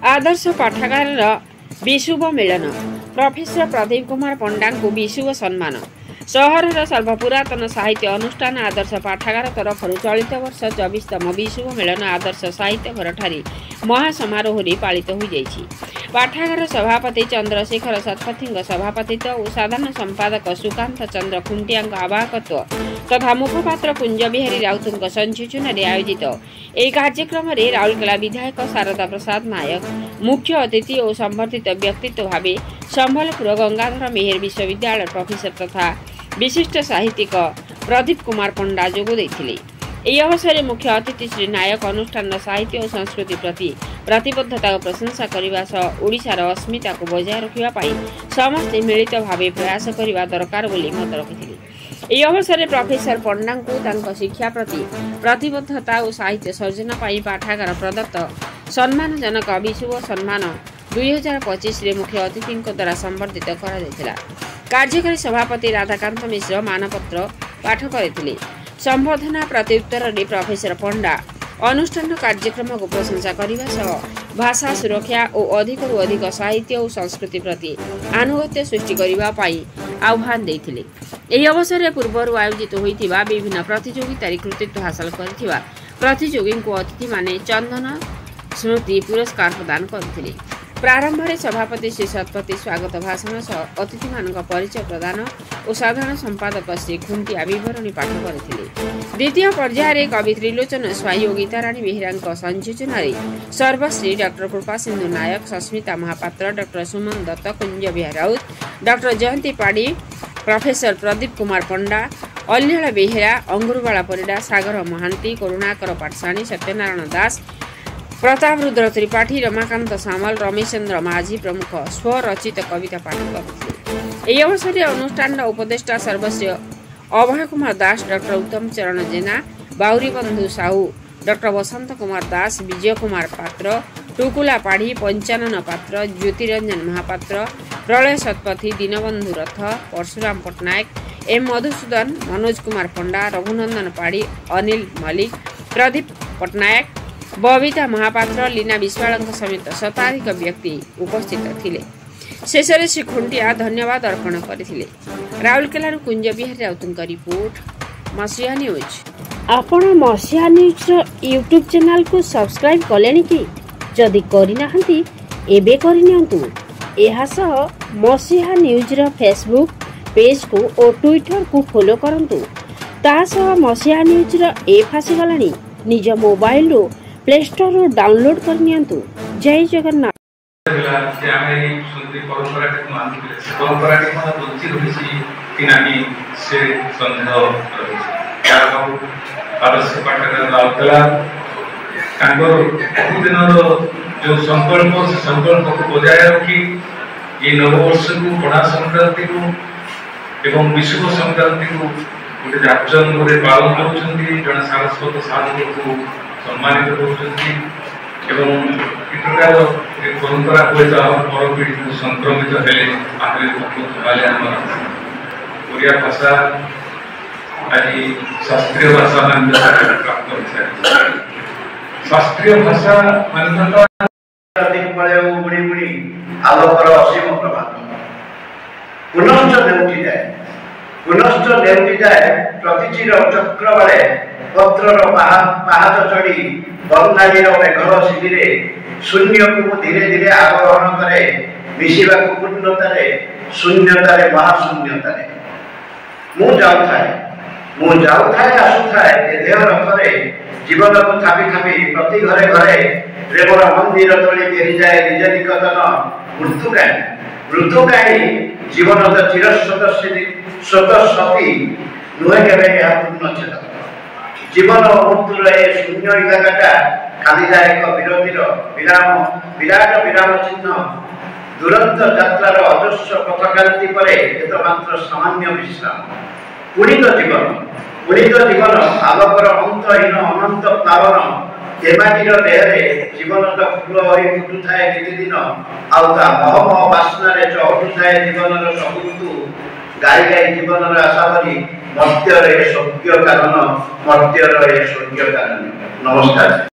आदर्श पाठागार विशुभ मिलन professor Pradeep Kumar पंडा को विशुभ सम्मान सहर सर्वपुरातन साहित्य अनुष्ठान आदर्श पाठागार तरफ चलित वर्ष 24तम विशुभ मिलन आदर्श साहित्य घरठारी महासमारोह पालित हो जाइछि। पाठागार सभापति चंद्रशेखर शतपथी सभापतित्व और साधारण संपादक सुकांत चंद्र खुंटिया आवाहकत्व तथा मुखपात्र कुंज बिहारी राउत संसूचन आयोजित एक कार्यक्रम में राउरकेला विधायक शारदा प्रसाद नायक मुख्य अतिथि और संबर्धित व्यक्तित्व भाव संबलपुर गंगाधर मेहर विश्वविद्यालय प्रोफेसर तथा विशिष्ट साहित्यिक प्रदीप कुमार पंडा जोग देथिले। ଏହି ଅବସରରେ ମୁଖ୍ୟ ଅତିଥି ଶ୍ରୀ ନାୟକ ଅନୁଷ୍ଠାନର ସାହିତ୍ୟ ଓ ସଂସ୍କୃତି ପ୍ରତି ପ୍ରତିବଦ୍ଧତାକୁ ପ୍ରଶଂସା କରିବା ସହ ଓଡ଼ିଶାର ଅସ୍ମିତାକୁ ବଜାୟ ରଖିବା ପାଇଁ ସମସ୍ତେ ମିଳିତ ଭାବେ ପ୍ରୟାସ କରିବା ଦରକାର ବୋଲି ମତ ରଖିଥିଲେ। ଏହି ଅବସରରେ ପ୍ରଫେସର ପଣ୍ଡାଙ୍କୁ ତାଙ୍କ ଶିକ୍ଷା ପ୍ରତି ପ୍ରତିବଦ୍ଧତା ଓ ସାହିତ୍ୟ ସର୍ଜନା ପାଇଁ ପାଠାଗାର ପ୍ରଦତ୍ତ ସମ୍ମାନଜନକ ବିଶୁଭ ସମ୍ମାନ 2025ରେ ମୁଖ୍ୟ ଅତିଥିଙ୍କ ଦ୍ୱାରା ସମ୍ବର୍ଦ୍ଧିତ କରାଯାଇଥିଲା। କାର୍ଯ୍ୟକାରୀ ସଭାପତି ରାଧାକାନ୍ତ ମିଶ୍ର ମାନପତ୍ର ପାଠ କରିଥିଲେ। संबोधना प्रत्युत्तर प्रोफेसर पंडा अनुष्ठान कार्यक्रम को प्रशंसा करने सह भाषा सुरक्षा और अधिक साहित्य और संस्कृति प्रति आनुगत्य सृष्टि करने आह्वान देते। यह अवसर में पूर्व आयोजित होता विभिन्न प्रतियोगितार कृतित्व हासिल कर प्रतियोगी को अतिथि माने चंदन स्मृति पुरस्कार प्रदान करते। प्रारंभ में सभापति श्री शतपथी स्वागत भाषण सह अतिथि मान परिचय प्रदान और साधारण संपादक श्री खुंटिया विवरणी पाठ करते। द्वितीय पर्यायर कवि त्रिलोचन स्वाई और गीताराणी बेहेरा संसूचन सर्वश्री डॉक्टर कृपा सिंधु नायक सस्मिता महापात्र डॉक्टर सुमन दत्त कुंज बिहारी राउत डॉक्टर जयंती पाड़ी प्रोफेसर प्रदीप कुमार पंडा अल्लीहला बेहेरा अंगुरबाला परिडा सागर महांती करुणाकर पाठशाणी सत्यनारायण दास प्रताप रुद्र त्रिपाठी रमाकांत सामल रमेशचंद्र माझी प्रमुख स्वरचित कविता पाठ करते। यह अवसर में अनुष्ठान उपदेष्टा सर्वश्री अभय कुमार दास डॉक्टर उत्तम चरण जेना बाउरी बंधु साहू डॉक्टर वसंत कुमार दास विजय कुमार पात्र टुकुला पाढ़ी पंचानन पात्र ज्योतिरंजन महापात्र प्रलय शतपथी दीनबंधु रथ परशुराम पट्टनायक एम मधुसूदन मनोज कुमार पंडा रघुनंदन पाढ़ी अनिल मलिक प्रदीप पट्टनायक बबिता महापात्र लीना विश्वाल समेत शताधिक व्यक्ति उपस्थित थिले। शेष में श्री खुंटिया धन्यवाद अर्पण करथिले। राउरकेला कुंज बिहारी राउत रिपोर्ट मसीहा न्यूज। आपण मसीहा न्यूज यूट्यूब चैनल को सब्सक्राइब कलेनी कि जदि करिनाहंती एबे करिनियंतु। एहा सह मसीहा न्यूज रो फेसबुक पेज को और ट्विटर को फॉलो करंतु। ता सह मसीहा न्यूज रो ऐप आसी गलानी निज मोबाइल रो प्ले स्टोर रो डाउनलोड करनियंतु। जय जगन्नाथ। जो संकल्प को बजाय रखी ये नववर्ष को बड़ा संक्रांति को एवं विश्व संक्रांति को गोटे जाचन पालन कर सारस्वत साधु को सम्मानित कर परंपरा पर पीढ़ी को संक्रमित ओडिया भाषा आज शास्त्रीय भाषा मान्यता प्राप्त हो शास्त्रीय भाषा मान्यता बुणी बुणी आलोकर असीम प्रभात पुनश्च नेउटी जाए प्रतिचिर चक्र बाले पत्रर पहाड़ चढ़ी बंगाली मेघर शिविरे शून्य को धीरे धीरे आरोहण करे मिशिबा को पूर्णतारे शून्यतारे महाशून्यतारे मु जाउथाए आसुथाए ए देह रथरे जीवन को थापी थापी प्रति घरे घरे प्रेमर मंदिर तले घेरी जाए निज निकटन मृत्युकाही जीवन चिरस्वतस्वती नुहे केवे पूर्ण जीवन मृत्युर शून्य इलाका खाली जाए एक विरोधीर विराट विराम चिन्ह दुरंत यात्रार अजस्र पथकांति परे मात्र सामान्य विश्राम पुणित जीवन आलोकर अंतहीन अनंत पावन एमाटीर देहरे जीवन फूल हो फुटु थाए नीतिदिन आउता महमह बास्नारे चहटु थाए जीवन सब ऋतु गाई गाई जीवन आशा भरी मर्त्यर स्वर्ग कारण मर्त्यर स्वर्ग कारण। नमस्कार।